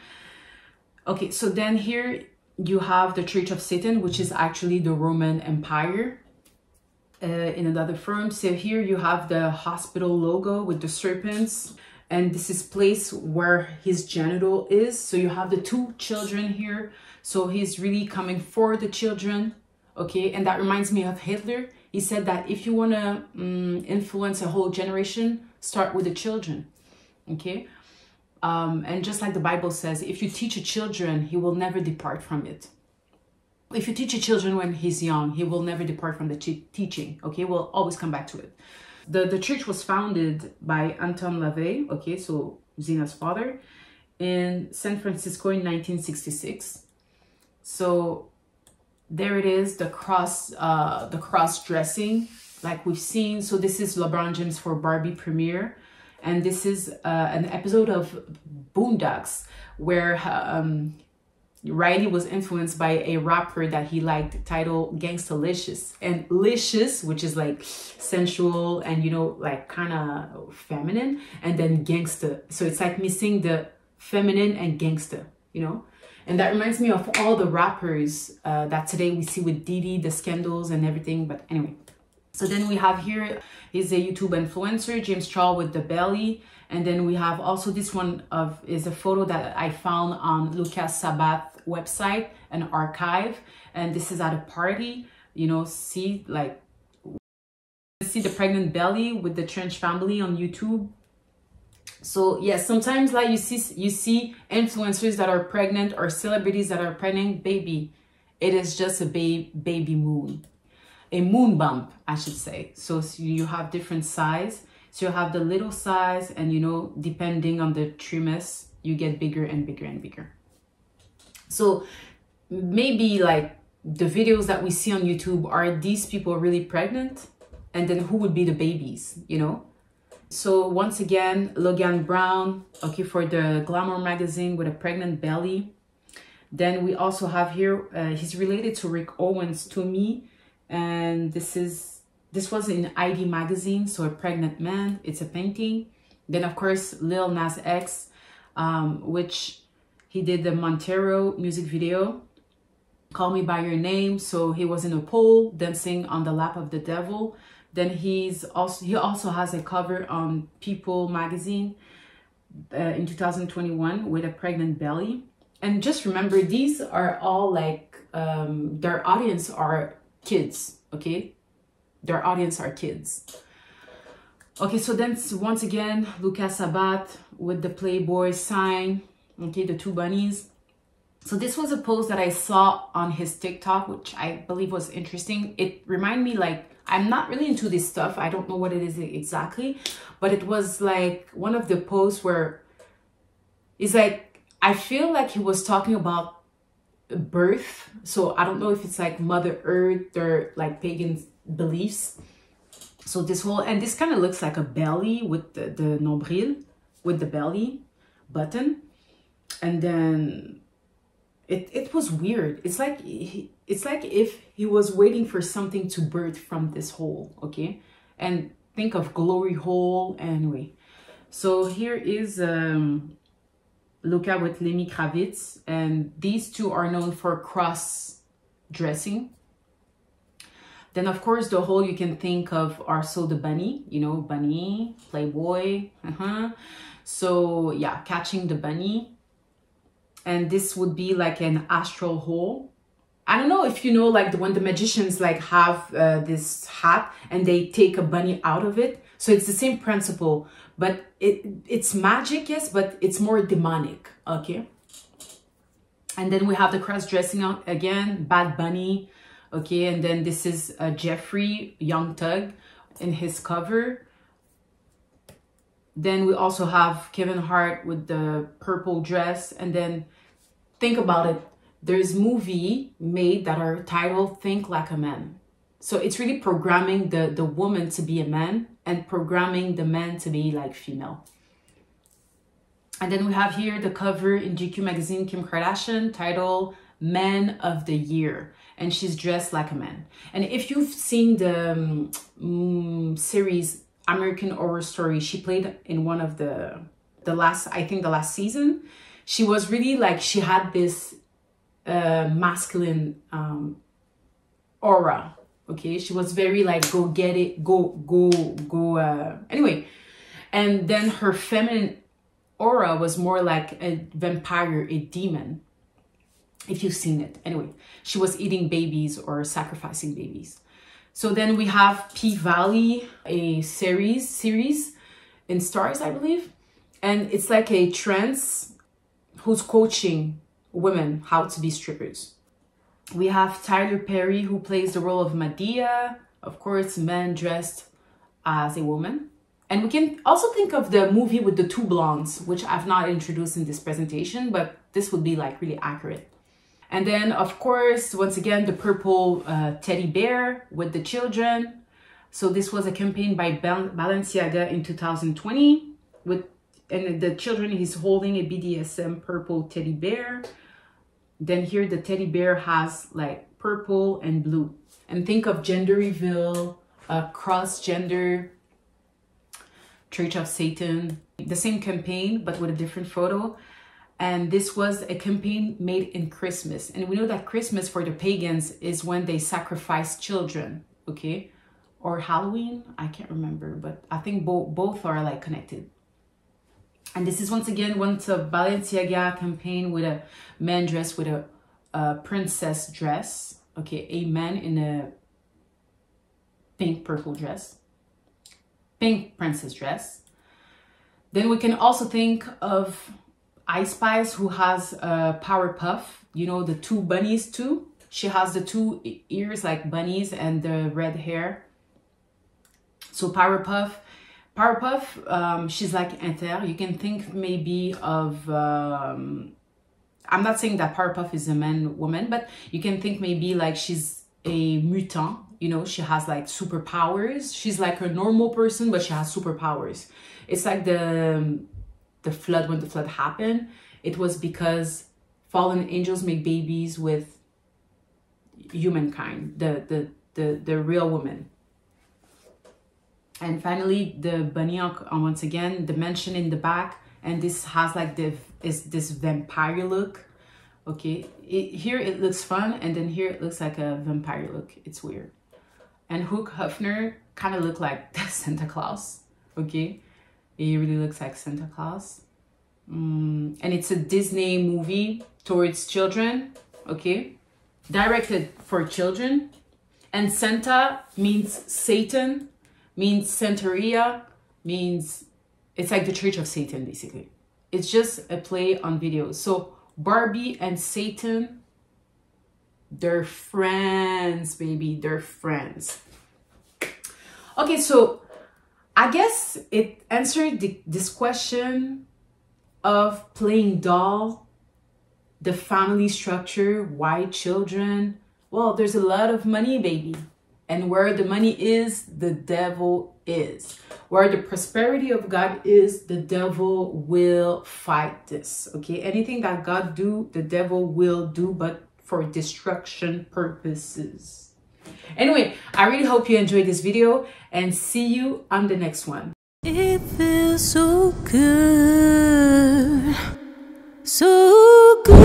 Okay, so then here you have the Church of Satan, which is actually the Roman Empire in another form. So here you have the hospital logo with the serpents, and this is place where his genital is. So you have the two children here. So he's really coming for the children, okay? And that reminds me of Hitler. He said that if you want to influence a whole generation, start with the children, okay? And just like the Bible says, if you teach a children, he will never depart from it. If you teach a children when he's young, he will never depart from the teaching, okay? We'll always come back to it. The church was founded by Anton LaVey, okay, so Zina's father, in San Francisco in 1966. So there it is, the cross dressing like we've seen. So this is LeBron James for Barbie premiere, and this is an episode of Boondocks where Riley was influenced by a rapper that he liked titled Gangstalicious, and licious, which is like sensual and, you know, like kind of feminine, and then gangster. So it's like missing the feminine and gangster, you know. And that reminds me of all the rappers that today we see with Diddy, the scandals and everything. But anyway, so then we have here is a YouTube influencer, James Charles with the belly. And then we have also this one is a photo that I found on Lucas Sabat website, an archive. And this is at a party, you know, see the pregnant belly with the Trench family on YouTube. So yes, sometimes like you see influencers that are pregnant or celebrities that are pregnant. Baby, it is just a baby moon, a moon bump, I should say. So you have different size. So you have the little size, and you know, depending on the trimester, you get bigger and bigger and bigger. So maybe like the videos that we see on YouTube, are these people really pregnant? And then who would be the babies, you know? So once again, Logan Brown, okay, for the Glamour magazine with a pregnant belly. Then we also have here, he's related to Rick Owens to me. And this was in ID magazine, so a pregnant man, it's a painting. Then of course, Lil Nas X, which he did the Montero music video, Call Me By Your Name. So he was in a pole dancing on the lap of the devil. Then he also has a cover on People magazine in 2021 with a pregnant belly. And just remember, these are all like, their audience are kids, okay? Their audience are kids. Okay, so then once again, Lucas Sabat with the Playboy sign, okay, the two bunnies. So this was a post that I saw on his TikTok, which I believe was interesting. It reminded me, like, I'm not really into this stuff. I don't know what it is exactly, but it was like one of the posts where it's like, I feel like he was talking about birth. So I don't know if it's like Mother Earth or like pagan beliefs. So this whole, and this kind of looks like a belly with the nombril, with the belly button. And then it was weird. It's like if he was waiting for something to birth from this hole, okay? And think of glory hole anyway. So here is Luca with Lenny Kravitz, and these two are known for cross dressing. Then of course the whole you can think of also the bunny, you know, bunny, playboy. So yeah, catching the bunny. And this would be like an astral hole. I don't know if you know, like when the magicians like have this hat and they take a bunny out of it. So it's the same principle, but it's magic, yes, but it's more demonic, okay? And then we have the cross-dressing out again, Bad Bunny, okay? And then this is Jeffrey, Young Thug, in his cover. Then we also have Kevin Hart with the purple dress. And then think about it. There's movie made that are titled Think Like a Man. So it's really programming the woman to be a man and programming the man to be like female. And then we have here the cover in GQ magazine, Kim Kardashian, titled Man of the Year. And she's dressed like a man. And if you've seen the series American Horror Story, she played in one of the last, I think the last season. She was really like, she had this masculine aura, okay? She was very like, go get it, go, anyway. And then her feminine aura was more like a vampire, a demon, if you've seen it. Anyway, she was eating babies or sacrificing babies. So then we have P-Valley, a series in Stars, I believe. And it's like a trans who's coaching women how to be strippers. We have Tyler Perry, who plays the role of Medea. Of course, man dressed as a woman. And we can also think of the movie with the two blondes, which I've not introduced in this presentation, but this would be like really accurate. And then, of course, once again, the purple teddy bear with the children. So this was a campaign by Balenciaga in 2020. And the children, he's holding a BDSM purple teddy bear. Then here, the teddy bear has like purple and blue. And think of gender reveal, cross-gender, Church of Satan. The same campaign, but with a different photo. And this was a campaign made in Christmas. And we know that Christmas for the pagans is when they sacrifice children, okay? Or Halloween, I can't remember, but I think both are like connected. And this is once again one of Balenciaga campaign with a man dressed with a princess dress, okay? A man in a pink purple dress, pink princess dress. Then we can also think of I Spice, who has a Powerpuff, you know, the two bunnies too. She has the two ears like bunnies and the red hair. So Powerpuff, she's like inter. You can think maybe of, I'm not saying that Powerpuff is a woman, but you can think maybe like she's a mutant, you know, she has like superpowers. She's like a normal person, but she has superpowers. It's like the flood, when the flood happened, it was because fallen angels make babies with humankind, the real woman. And finally, the bunny, once again, the mention in the back, and this has like this vampire look, okay? Here it looks fun, and then here it looks like a vampire look. It's weird. And Hugh Hefner kind of look like Santa Claus, okay? He really looks like Santa Claus. And it's a Disney movie towards children, okay? Directed for children. And Santa means Satan, means Santeria, means it's like the Church of Satan, basically. It's just a play on videos. So Barbie and Satan, they're friends, baby, they're friends. Okay, so I guess it answered this question of playing doll, the family structure, why children? Well, there's a lot of money, baby. And where the money is, the devil is. Where the prosperity of God is, the devil will fight this, okay? Anything that God do, the devil will do, but for destruction purposes. Anyway, I really hope you enjoyed this video, and see you on the next one. It feels so good, so good.